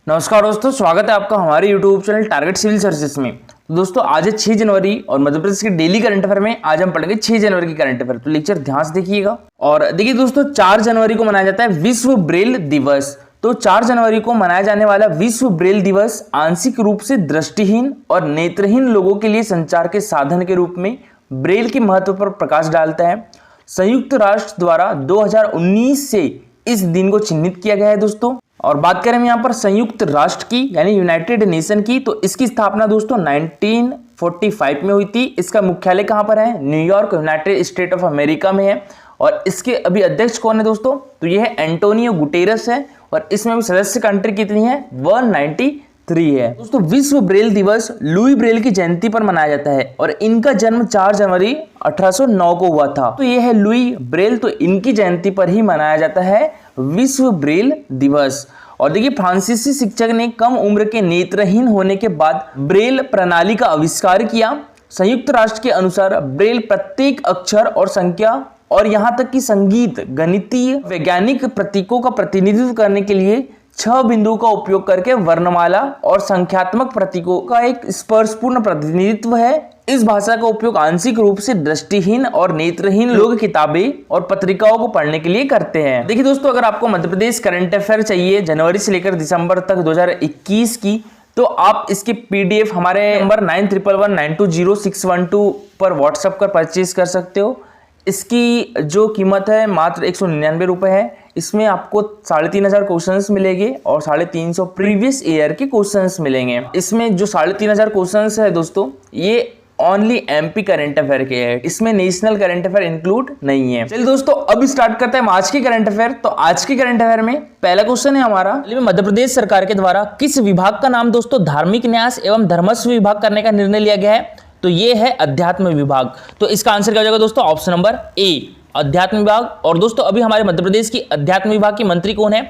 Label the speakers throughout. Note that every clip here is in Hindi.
Speaker 1: नमस्कार दोस्तों, स्वागत है आपका हमारे YouTube channel target civil services में। तो दोस्तों आज है 6 जनवरी और मध्य प्रदेश के डेली करंट अफेयर में आज हम पढ़ेंगे 6 जनवरी की करंट अफेयर। तो लेक्चर ध्यान से देखिएगा। और देखिए दोस्तों, 4 जनवरी को मनाया जाता है विश्व ब्रेल दिवस। तो 4 जनवरी को मनाया जाने वाला विश्व ब्रेल दिवस आंशिक रूप से दृष्टिहीन और नेत्रहीन लोगों के लिए संचार के साधन के रूप में ब्रेल के महत्व पर प्रकाश डालता है। संयुक्त राष्ट्र द्वारा 2019 से इस दिन को चिन्हित किया गया है दोस्तों। और बात करें हम यहाँ पर संयुक्त राष्ट्र की यानी यूनाइटेड नेशन की, तो इसकी स्थापना दोस्तों 1945 में हुई थी। इसका मुख्यालय कहाँ पर है? New York, United state of America में है। और इसके अभी अध्यक्ष कौन है दोस्तों? तो ये है एंटोनियो गुटेरस है। और इसमें भी सदस्य कंट्री कितनी है? 193 है। दोस्तों विश्व ब्रेल दिवस लुई ब्रेल की जयंती पर मनाया जाता है और इनका जन्म 4 जनवरी 1809 को हुआ था। तो ये है लुई ब्रेल, तो इनकी जयंती पर ही मनाया जाता है विश्व ब्रेल दिवस। और देखिए फ्रांसीसी शिक्षक ने कम उम्र के नेत्रहीन होने के बाद ब्रेल प्रणाली का आविष्कार किया। संयुक्त राष्ट्र के अनुसार ब्रेल प्रत्येक अक्षर और संख्या और यहां तक कि संगीत, गणितीय, वैज्ञानिक प्रतीकों का प्रतिनिधित्व करने के लिए 6 बिंदुओं का उपयोग करके वर्णमाला और संख्यात्मक प्रतीकों का एक स्पर्शपूर्ण प्रतिनिधित्व है। इस भाषा का उपयोग आंशिक रूप से दृष्टिहीन और नेत्रहीन लोग किताबें और पत्रिकाओं को पढ़ने के लिए करते हैं। देखिए दोस्तों, अगर आपको मध्य प्रदेश करंट अफेयर चाहिए जनवरी से लेकर दिसंबर तक 2021 की, तो आप इसके पीडीएफ हमारे नंबर 9111920612 पर व्हाट्सएप कर परचेज कर सकते हो। इसकी जो कीमत है मात्र 199 रुपए है। इसमें आपको 3500 क्वेश्चंस मिलेंगे और 350 प्रीवियस ईयर के क्वेश्चंस मिलेंगे। इसमें जो 3500 क्वेश्चंस है दोस्तों, ये ओनली एमपी करंट अफेयर के हैं, इसमें नेशनल करंट अफेयर इंक्लूड नहीं है। चलिए दोस्तों, अब स्टार्ट करते हैं आज के करंट अफेयर। तो आज के करंट अफेयर में पहला क्वेश्चन है हमारा, मध्य प्रदेश सरकार के द्वारा किस विभाग का नाम दोस्तों धार्मिक न्यास एवं धर्मस्व विभाग करने का निर्णय लिया गया है? तो ये है अध्यात्म विभाग। तो इसका आंसर क्या हो जाएगा दोस्तों? ऑप्शन नंबर ए, अध्यात्म विभाग। और दोस्तों अभी हमारे मध्य प्रदेश की अध्यात्म विभाग की मंत्री कौन है?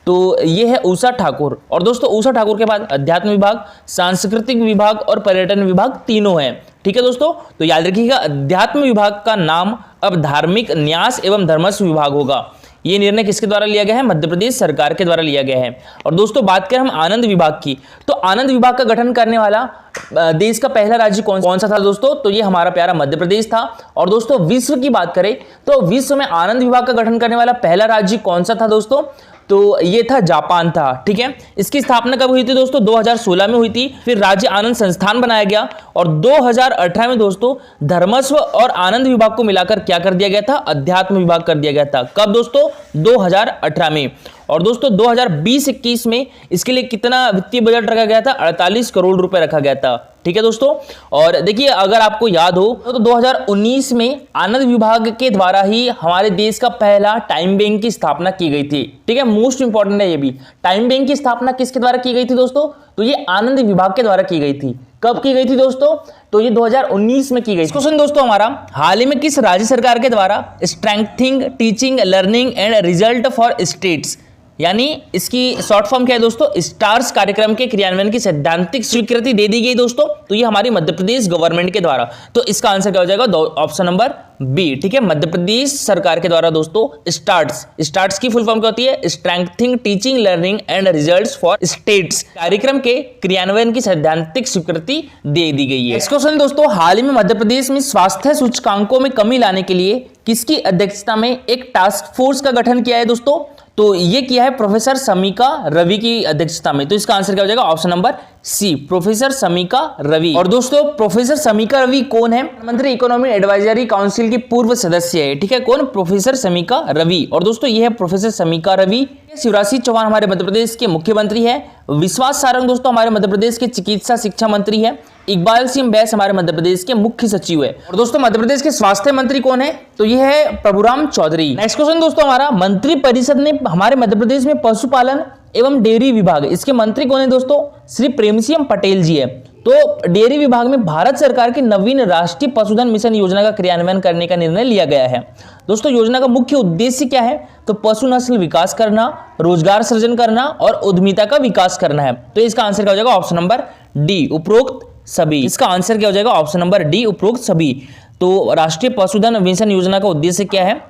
Speaker 1: तो ये है उषा ठाकुर। और दोस्तों उषा ठाकुर के बाद अध्यात्म विभाग, सांस्कृतिक विभाग और पर्यटन विभाग तीनों हैं। ठीक है दोस्तों, तो याद रखिएगा अध्यात्म विभाग का नाम अब धार्मिक न्यास एवं धर्मस्व विभाग होगा। ये निर्णय किसके द्वारा लिया गया है? मध्य प्रदेश सरकार के द्वारा लिया गया है। और दोस्तों बात करें हम आनंद विभाग की, तो आनंद विभाग का गठन करने वाला देश का पहला राज्य कौन सा था दोस्तों? तो ये हमारा प्यारा मध्य प्रदेश था। और दोस्तों विश्व की बात करें तो विश्व में आनंद विभाग का गठन करने वाला पहला राज्य कौन सा था दोस्तों? तो ये था जापान था। ठीक है, इसकी स्थापना कब हुई थी दोस्तों? 2016 में हुई थी। फिर राज्य आनंद संस्थान बनाया गया और 2018 में दोस्तों धर्मस्व और आनंद विभाग को मिलाकर क्या कर दिया गया था? अध्यात्म विभाग कर दिया गया था। कब दोस्तों? 2018 में। और दोस्तों 2020-21 में इसके लिए कितना वित्तीय बजट रखा गया था? 48 करोड़ रुपए रखा गया था। ठीक है दोस्तों, और देखिए अगर आपको याद हो तो 2019 में आनंद विभाग के द्वारा ही हमारे देश का पहला टाइम बैंक की स्थापना की गई थी। ठीक है, मोस्ट इंपॉर्टेंट है ये भी। टाइम बैंक की स्थापना किसके द्वारा की गई थी दोस्तों? तो ये आनंद विभाग के द्वारा की गई थी। कब की गई थी दोस्तों? तो ये 2019 में की गई। क्वेश्चन दोस्तों हमारा, हाल ही में किस राज्य सरकार के द्वारा strengthening teaching learning and result for states, यानी इसकी शॉर्ट फॉर्म क्या है दोस्तों? स्टार्स कार्यक्रम के क्रियान्वयन की सैद्धांतिक स्वीकृति दे दी गई दोस्तों? तो ये हमारी मध्य प्रदेश गवर्नमेंट के द्वारा। तो इसका आंसर क्या हो जाएगा? Option number B. ठीक है, मध्य प्रदेश सरकार के द्वारा दोस्तों स्टार्ट्स की फुल फॉर्म क्या होती है? Strengthening teaching learning and results for states कार्यक्रम के क्रियान्वयन की सैद्धांतिक स्वीकृति दे दी गई है। नेक्स्ट क्वेश्चन दोस्तों, हाल ही में मध्य प्रदेश में स्वास्थ्य सूचकांकों में कमी लाने के लिए किसकी अध्यक्षता में एक टास्क फोर्स का गठन किया है दोस्तों? तो ये किया है प्रोफेसर समीका रवि की अध्यक्षता में। तो इसका आंसर क्या हो जाएगा? Option number C, professor Sameeka Ravi. और दोस्तों प्रोफेसर समीका रवि कौन है? मंत्री इकोनॉमिक एडवाइजरी काउंसिल की पूर्व सदस्य है। ठीक है, कौन? प्रोफेसर समीका रवि। और दोस्तों ये है प्रोफेसर समीका रवि। शिवराज सिंह चौहान हमारे मध्य प्रदेश के मुख्यमंत्री है। विश्वास सारंग दोस्तों हमारे मध्य प्रदेश के चिकित्सा शिक्षा मंत्री है। इकबाल सिंह बैस हमारे मध्य प्रदेश के मुख्य सचिव है। और दोस्तों मध्य प्रदेश के स्वास्थ्य मंत्री कौन है? तो ये है प्रभुराम चौधरी। नेक्स्ट क्वेश्चन दोस्तों हमारा, मंत्री परिषद ने हमारे मध्य प्रदेश में पशुपालन एवं डेयरी विभाग, इसके मंत्री कौन है दोस्तों? श्री प्रेमसिंह पटेल जी है। तो डेयरी विभाग में भारत सरकार की नवीन राष्ट्रीय पशुधन मिशन योजना का क्रियान्वयन करने का निर्णय लिया गया है। दोस्तों योजना का मुख्य उद्देश्य क्या है? तो पशु नस्ल विकास करना, रोजगार सृजन करना और उद्यमिता का विकास करना है। तो इसका आंसर क्या हो जाएगा? ऑप्शन नंबर डी, उपरोक्त सभी। इसका आंसर क्या हो जाएगा? ऑप्शन नंबर डी, उपरोक्त सभी। तो राष्ट्रीय पशुधन मिशन योजना का उद्देश्य क्या है?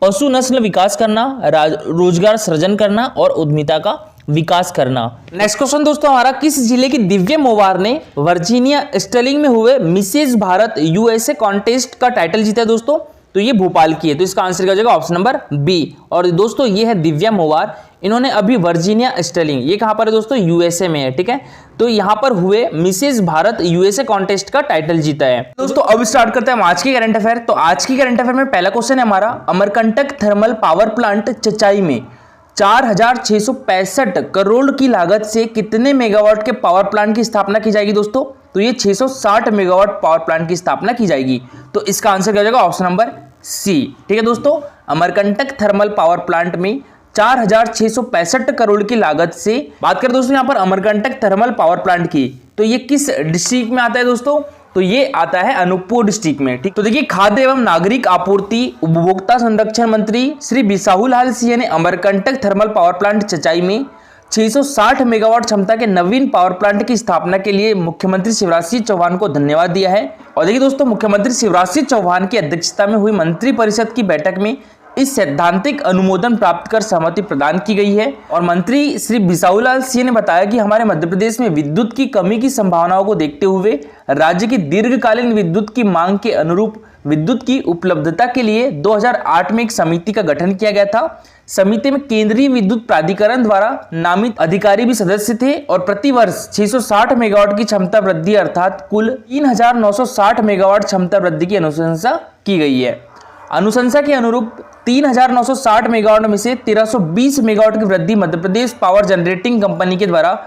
Speaker 1: पशु नस्ल विकास करना, रोजगार सृजन करना और उद्यमिता का विकास करना। नेक्स्ट क्वेश्चन दोस्तों हमारा, किस जिले की दिव्या मोवार ने वर्जीनिया स्टेलिंग में हुए मिसेज भारत यूएसए कॉन्टेस्ट का टाइटल जीता है दोस्तों? तो ये भोपाल की है, तो इसका आंसर क्या हो जाएगा? Option number B. और दोस्तों ये है दिव्या मोवार, इन्होंने अभी वर्जीनिया स्टेलिंग, ये कहां पर है दोस्तों? यूएसए में है, ठीक है। तो यहां पर हुए मिसेज भारत यूएसए कॉन्टेस्ट का टाइटल जीता है। दोस्तों अब स्टार्ट करते हैं हम आज की करंट अफेयर। तो आज की करंट अफेयर में पहला क्वेश्चन है हमारा, Amarkantak thermal power plant Chachai में 4665 करोड़ की लागत से कितने मेगावाट के पावर प्लांट की स्थापना की जाएगी दोस्तों? तो ये 660 मेगावाट पावर प्लांट की स्थापना की जाएगी। तो इसका आंसर क्या हो जाएगा? ऑप्शन नंबर सी, ठीक है दोस्तों। अमरकंटक थर्मल पावर प्लांट में 4665 करोड़ की लागत से बात करें दोस्तों यहाँ पर अमरकंटक थर्मल पावर प्लांट की, तो ये किस डिस्ट्रिक्ट में आता है दोस्तों? तो ये आता है अनूपपुर डिस्ट्रिक्ट में, ठीक। तो देखिए खाद्य एवं नागरिक आपूर्ति उपभोक्ता संरक्षण मंत्री श्री बिसाहुलाल सिंह ने Amarkantak thermal power plant Chachai में 660 मेगावाट क्षमता के नवीन पावर प्लांट की स्थापना के लिए मुख्यमंत्री शिवराज सिंह चौहान को धन्यवाद दिया है। और देखिए दोस्तों मुख्यमंत्री शिवराज सिंह चौहान की अध्यक्षता में हुई मंत्री परिषद की बैठक में इस सैद्धांतिक अनुमोदन प्राप्त कर सहमति प्रदान की गई है। और मंत्री श्री बिसाहुलाल सिंह ने बताया कि हमारे मध्य प्रदेश में विद्युत की कमी की संभावनाओं को देखते हुए राज्य की दीर्घकालीन विद्युत की मांग के अनुरूप विद्युत की उपलब्धता के लिए 2008 में एक समिति का गठन किया गया था। समिति में केंद्रीय विद्युत प्राधिकरण द्वारा नामित अधिकारी भी सदस्य थे और प्रतिवर्ष 660 मेगावाट की क्षमता वृद्धि अर्थात कुल 3960 मेगावाट क्षमता वृद्धि की अनुशंसा की गई है। अनुशंसा के अनुरूप 3960 मेगावाट में से 1320 मेगावाट की वृद्धि Madhya Pradesh power generating company के द्वारा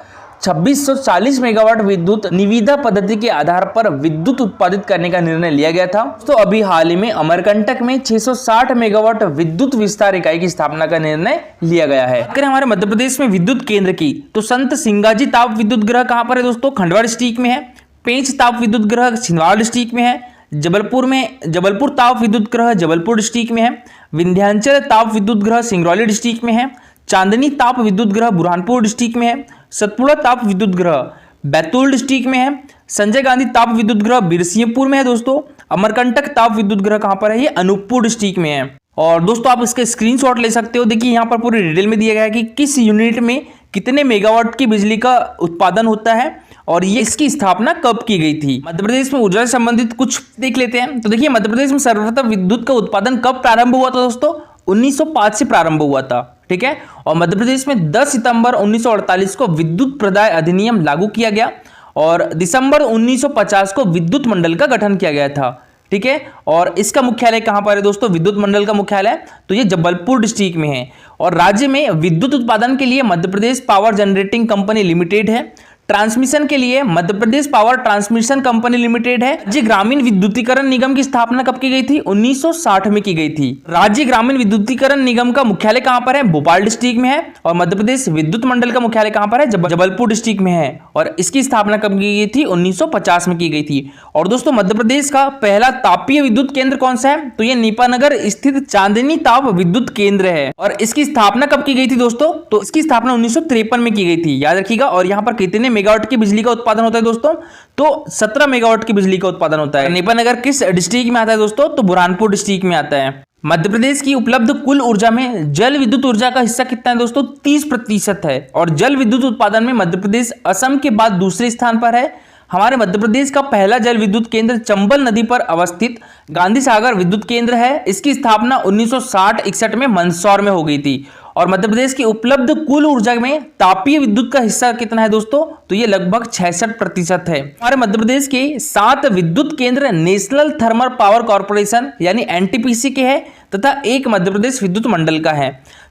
Speaker 1: 2640 मेगावाट विद्युत निविदा पद्धति के आधार पर विद्युत उत्पादित करने का निर्णय लिया गया था। तो अभी हाल ही में अमरकंटक में 660 मेगावाट विद्युत विस्तार इकाई की स्थापना का निर्णय लिया गया है। अगर हमारे मध्य प्रदेश में विद्युत केंद्र की, तो संत सिंगाजी ताप विद्युत ग्रह कहां पर है दोस्तों? खंडवा डिस्ट्रिक्ट में है। पेंच ताप विद्युत ग्रह छिंदवाड़ा डिस्ट्रिक्ट में है। जबलपुर ताप विद्युत ग्रह जबलपुर डिस्ट्रिक्ट में है। विंध्याचल ताप विद्युत ग्रह सिंगरौली डिस्ट्रिक्ट में है। चांदनी ताप विद्युत ग्रह बुरहानपुर डिस्ट्रिक्ट में है। सतपुड़ा ताप विद्युत ग्रह बैतूल डिस्ट्रिक्ट में है। संजय गांधी ताप विद्युत ग्रह बिरसिंहपुर में है दोस्तों। अमरकंटक ताप विद्युत ग्रह कहां पर है? ये अनूपपुर डिस्ट्रिक्ट में है। और दोस्तों आप इसके स्क्रीनशॉट ले सकते हो। देखिए यहाँ पर पूरी डिटेल में दिया गया है कि किस यूनिट में कितने मेगावाट की बिजली का उत्पादन होता है और ये इसकी स्थापना कब की गई थी। मध्य प्रदेश में ऊर्जा से संबंधित कुछ देख लेते हैं। तो देखिए मध्य प्रदेश में सर्वप्रथम विद्युत का उत्पादन कब प्रारंभ हुआ था दोस्तों? 1905 से प्रारंभ हुआ था, ठीक है। और मध्य प्रदेश में 10 सितंबर 1948 को विद्युत प्रदाय अधिनियम लागू किया गया और दिसंबर 1950 को विद्युत मंडल का गठन किया गया था, ठीक है। और इसका मुख्यालय कहां पर है दोस्तों? विद्युत मंडल का मुख्यालय तो ये जबलपुर डिस्ट्रिक्ट में है। और राज्य में विद्युत उत्पादन के लिए Madhya Pradesh power generating company limited है। ट्रांसमिशन के लिए Madhya Pradesh power transmission company limited है। राज्य ग्रामीण विद्युतीकरण निगम की स्थापना कब की गई थी? 1960 में की गई थी। राज्य ग्रामीण विद्युतीकरण निगम का मुख्यालय कहां पर है? भोपाल डिस्ट्रिक्ट में है। और मध्य प्रदेश विद्युत मंडल का मुख्यालय कहां पर है? जबलपुर डिस्ट्रिक्ट में है। और इसकी स्थापना कब की गई थी? 1950 में की गई थी। और दोस्तों मध्य प्रदेश का पहला तापीय विद्युत केंद्र कौन सा है? तो ये नीपानगर स्थित चांदनी ताप विद्युत केंद्र है। और इसकी स्थापना कब की गई थी दोस्तों? तो इसकी स्थापना 1953 में की गई थी, याद रखिएगा। और यहाँ पर कितने मेगावाट की बिजली का उत्पादन होता है दोस्तों? तो 17 मेगावाट की बिजली का उत्पादन होता है। नेपानगर किस डिस्ट्रिक्ट में आता है दोस्तों? तो बुरहानपुर डिस्ट्रिक्ट में आता है। मध्य प्रदेश की उपलब्ध कुल ऊर्जा में जल विद्युत ऊर्जा का हिस्सा कितना है दोस्तों? 30% है। और जल विद्युत उत्पादन में मध्य प्रदेश असम के बाद दूसरे स्थान पर है। हमारे मध्य प्रदेश का पहला जल विद्युत केंद्र चंबल नदी पर अवस्थित गांधी सागर विद्युत केंद्र है। इसकी स्थापना 1960-61 में मंदसौर में हो गई थी। और मध्य प्रदेश की उपलब्ध कुल ऊर्जा में तापीय विद्युत का हिस्सा कितना है दोस्तों? तो ये लगभग 66% है। हमारे मध्य प्रदेश के 7 विद्युत केंद्र नेशनल थर्मल पावर कॉर्पोरेशन यानी एनटीपीसी के हैं तथा एक मध्य प्रदेश विद्युत मंडल का है।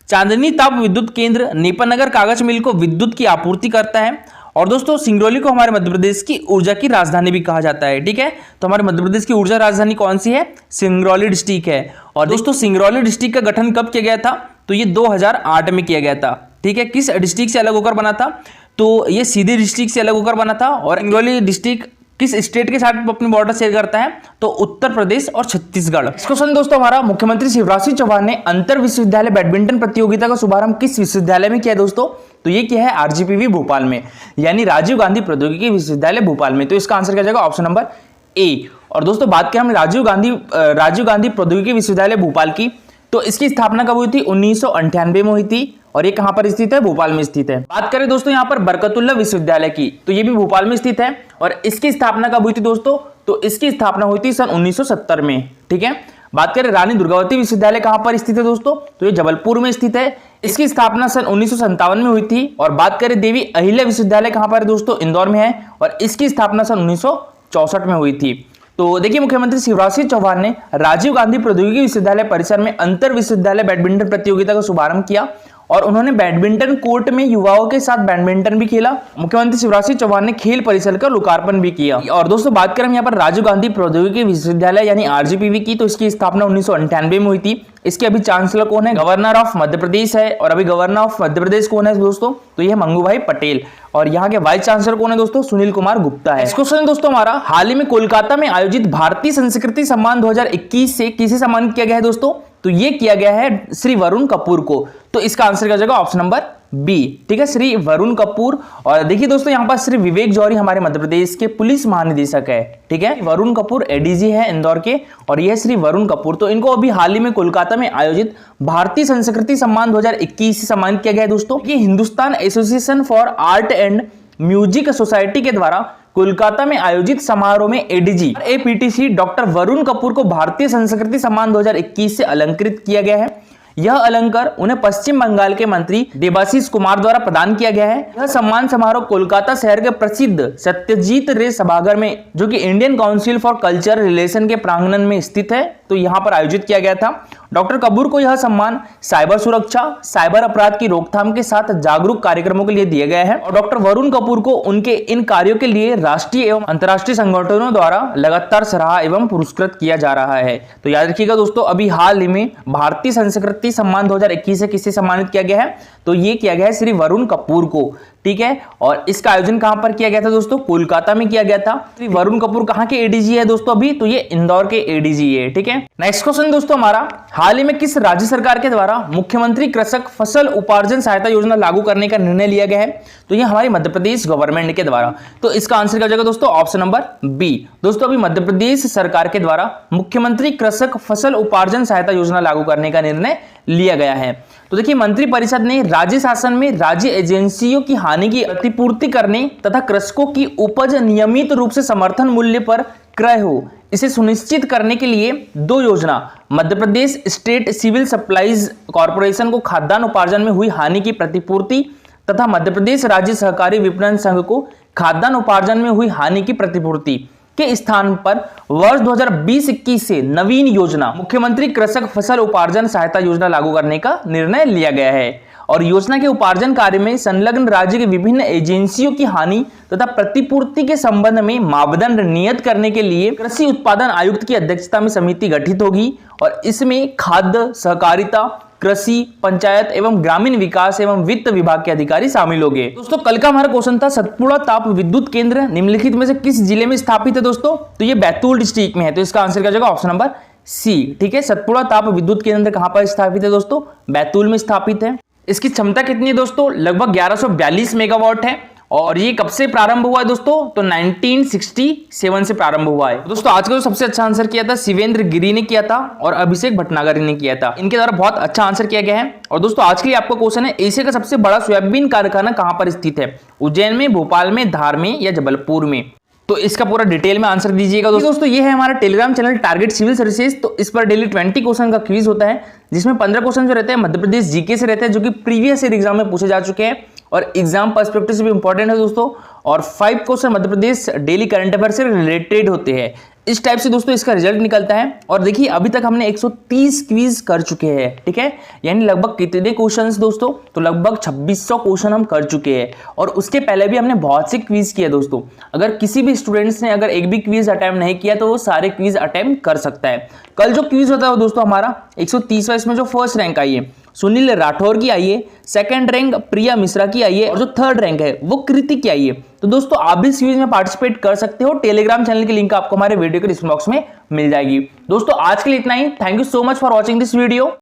Speaker 1: चांदनी ताप विद्युत केंद्र नेपानगर कागज मिल को विद्युत की आपूर्ति करता है। और दोस्तों सिंगरौली को हमारे मध्य प्रदेश की ऊर्जा की राजधानी भी कहा जाता है, ठीक है। तो हमारे मध्य प्रदेश की ऊर्जा राजधानी कौन सी है? सिंगरौली डिस्ट्रिक्ट है। और दोस्तों सिंगरौली डिस्ट्रिक्ट का गठन कब किया गया था? तो ये 2008 में किया गया था, ठीक है। किस डिस्ट्रिक्ट से अलग होकर बना था? तो ये सीधी डिस्ट्रिक्ट से अलग होकर बना था। और सिंगरौली डिस्ट्रिक्ट किस स्टेट के साथ अपनी बॉर्डर शेयर करता है? तो उत्तर प्रदेश और छत्तीसगढ़। क्वेश्चन दोस्तों हमारा, मुख्यमंत्री शिवराज सिंह चौहान ने अंतर विश्वविद्यालय बैडमिंटन प्रतियोगिता का शुभारंभ किस विश्वविद्यालय में किया दोस्तों? तो ये क्या है? आरजीपीवी भोपाल में, यानी राजीव गांधी प्रौद्योगिकी विश्वविद्यालय भोपाल में। तो इसका आंसर क्या जाएगा? Option number A. और दोस्तों बात करें हम राजीव गांधी प्रौद्योगिकी विश्वविद्यालय भोपाल की, तो इसकी स्थापना कब हुई थी? 1998 में हुई थी। और ये कहां पर स्थित है? भोपाल में स्थित है। बात करें दोस्तों यहाँ पर बरकतुल्लाह विश्वविद्यालय की, तो ये भी भोपाल में स्थित है और इसकी स्थापना कब हुई थी दोस्तों? तो इसकी स्थापना हुई थी सन 1970 में। ठीक है। बात करें रानी दुर्गावती विश्वविद्यालय कहां पर स्थित है दोस्तों? तो ये जबलपुर में स्थित है। इसकी स्थापना सन 1957 में हुई थी। और बात करें देवी अहिल्या विश्वविद्यालय कहां पर है दोस्तों? इंदौर में है और इसकी स्थापना सन 1964 में हुई थी। तो देखिए मुख्यमंत्री शिवराज सिंह चौहान ने राजीव गांधी प्रौद्योगिकी विश्वविद्यालय परिसर में अंतर विश्वविद्यालय बैडमिंटन प्रतियोगिता का शुभारंभ किया और उन्होंने बैडमिंटन कोर्ट में युवाओं के साथ बैडमिंटन भी खेला। मुख्यमंत्री शिवराज सिंह चौहान ने खेल परिसर का लोकार्पण भी किया। और दोस्तों बात करें यहाँ पर राजीव गांधी प्रौद्योगिकी विश्वविद्यालय यानी आरजीपीवी की, तो इसकी स्थापना 1998 में हुई थी। इसके अभी चांसलर कौन है? गवर्नर ऑफ मध्य प्रदेश है। और अभी गवर्नर ऑफ मध्य प्रदेश कौन है दोस्तों? तो ये मंगू भाई पटेल। और यहाँ के वाइस चांसलर कौन है दोस्तों? सुनील कुमार गुप्ता है। क्वेश्चन दोस्तों हमारा, हाल ही में कोलकाता में आयोजित भारतीय संस्कृति सम्मान 2021 से किसे सम्मानित किया गया है दोस्तों? तो ये किया गया है श्री वरुण कपूर को। तो इसका आंसर क्या जाएगा? Option number B. ठीक है, श्री वरुण कपूर। और देखिए दोस्तों यहाँ पर श्री विवेक जौहरी हमारे मध्य प्रदेश के पुलिस महानिदेशक है। ठीक है, वरुण कपूर एडीजी है इंदौर के और यह श्री वरुण कपूर। तो इनको अभी हाल ही में कोलकाता में आयोजित भारतीय संस्कृति सम्मान 2021 से सम्मानित किया गया है दोस्तों। ये Hindustan association for art and music society के द्वारा कोलकाता में आयोजित समारोह में ADG APTC doctor Varun Kapoor को भारतीय संस्कृति सम्मान 2021 से अलंकृत किया गया है। यह अलंकार उन्हें पश्चिम बंगाल के मंत्री देबाशीष कुमार द्वारा प्रदान किया गया है। यह सम्मान समारोह कोलकाता शहर के प्रसिद्ध सत्यजीत रे सभागार में, जो कि Indian council for culture relation के प्रांगण में स्थित है, तो यहां पर आयोजित किया गया था। डॉक्टर कपूर को यह सम्मान साइबर सुरक्षा, साइबर अपराध की रोकथाम के साथ जागरूक कार्यक्रमों के लिए दिया गया है। और डॉक्टर वरुण कपूर को उनके इन कार्यों के लिए राष्ट्रीय एवं अंतर्राष्ट्रीय संगठनों द्वारा लगातार सराहा एवं पुरस्कृत किया जा रहा है। तो याद रखिएगा दोस्तों, अभी हाल ही में भारतीय संस्कृति सम्मान 2021 से किसे सम्मानित किया गया है? तो ये किया गया है श्री वरुण कपूर को। ठीक है, और इसका आयोजन कहां पर किया गया था दोस्तों? कोलकाता में किया गया था। श्री वरुण कपूर कहां के एडीजी है दोस्तों? अभी तो ये इंदौर के एडीजी है। ठीक है, नेक्स्ट क्वेश्चन दोस्तों हमारा, हाल ही में किस राज्य सरकार के द्वारा मुख्यमंत्री कृषक फसल उपार्जन सहायता योजना लागू करने का निर्णय लिया गया है? तो ये हमारी मध्य प्रदेश गवर्नमेंट के द्वारा। तो इसका आंसर क्या हो जाएगा दोस्तों? Option number B. दोस्तों अभी मध्य प्रदेश सरकार के द्वारा मुख्यमंत्री कृषक फसल उपार्जन सहायता योजना लागू करने का निर्णय लिया गया है। तो देखिए मंत्रिपरिषद ने राज्य शासन में राज्य एजेंसियों की हानि की प्रतिपूर्ति करने तथा कृषकों की उपज नियमित रूप से समर्थन मूल्य पर क्रय हो, इसे सुनिश्चित करने के लिए दो योजना, Madhya Pradesh state civil supplies corporation को खाद्यान्न उपार्जन में हुई हानि की प्रतिपूर्ति तथा मध्य प्रदेश राज्य सहकारी विपणन संघ को खाद्यान्न उपार्जन में हुई हानि की प्रतिपूर्ति के स्थान पर वर्ष 2020-21 से नवीन योजना मुख्यमंत्री कृषक फसल उपार्जन सहायता योजना लागू करने का निर्णय लिया गया है। और योजना के उपार्जन कार्य में संलग्न राज्य के विभिन्न एजेंसियों की हानि तथा प्रतिपूर्ति के संबंध में मापदंड नियत करने के लिए कृषि उत्पादन आयुक्त की अध्यक्षता में समिति गठित होगी और इसमें खाद्य, सहकारिता, कृषि, पंचायत एवं ग्रामीण विकास एवं वित्त विभाग के अधिकारी शामिल होंगे। दोस्तों कल का हमारा क्वेश्चन था सतपुड़ा ताप विद्युत केंद्र निम्नलिखित में से किस जिले में स्थापित है दोस्तों? तो ये बैतूल डिस्ट्रिक्ट में है। तो इसका आंसर क्या जाएगा? Option number C. ठीक है, सतपुड़ा ताप विद्युत केंद्र कहां पर स्थापित है दोस्तों? बैतूल में स्थापित है। इसकी क्षमता कितनी है दोस्तों? लगभग 1142 मेगावाट है। और ये कब से प्रारंभ हुआ है दोस्तों? तो 1967 से प्रारंभ हुआ है। दोस्तों आज का जो सबसे अच्छा आंसर किया था शिवेंद्र गिरी ने किया था और अभिषेक भटनागर ने किया था। इनके द्वारा बहुत अच्छा आंसर किया गया है। और दोस्तों आज के लिए आपका क्वेश्चन है, एशिया का सबसे बड़ा सोयाबीन कारखाना कहां पर स्थित है? उज्जैन में, भोपाल में, धार में या जबलपुर में? तो इसका पूरा डिटेल में आंसर दीजिएगा दोस्तों। ये है हमारा Telegram channel target civil services. तो इस पर डेली 20 क्वेश्चन का क्विज होता है, जिसमें 15 क्वेश्चन जो रहते हैं मध्य प्रदेश जीके से रहते हैं, जो कि प्रीवियस ईयर एग्जाम में पूछे जा चुके हैं और एग्जाम पर्सपेक्टिव से भी इंपॉर्टेंट है दोस्तों। और 5 question Madhya Pradesh daily current affair से रिलेटेड होते हैं। इस टाइप से दोस्तों इसका रिजल्ट निकलता है। और देखिए अभी तक हमने 130 क्विज कर चुके हैं। ठीक है, यानी लगभग कितने क्वेश्चंस दोस्तों? तो लगभग 2600 क्वेश्चन हम कर चुके हैं। और उसके पहले भी हमने बहुत से क्विज किए दोस्तों। अगर किसी भी स्टूडेंट्स ने अगर एक भी क्विज अटेम्प्ट नहीं किया तो वो सारे क्विज अटेम्प्ट कर सकता है। कल जो क्विज होता है दोस्तों हमारा 130वां, इसमें जो फर्स्ट रैंक आई है सुनील राठौर की आई है, सेकंड रैंक प्रिया मिश्रा की आई है और जो थर्ड रैंक है वो कृति की आई है। तो दोस्तों आप भी इस क्विज में पार्टिसिपेट कर सकते हो। टेलीग्राम चैनल की लिंक आपको हमारे वीडियो के डिस्क्रिप्शन बॉक्स में मिल जाएगी। दोस्तों आज के लिए इतना ही। Thank you so much for watching this video.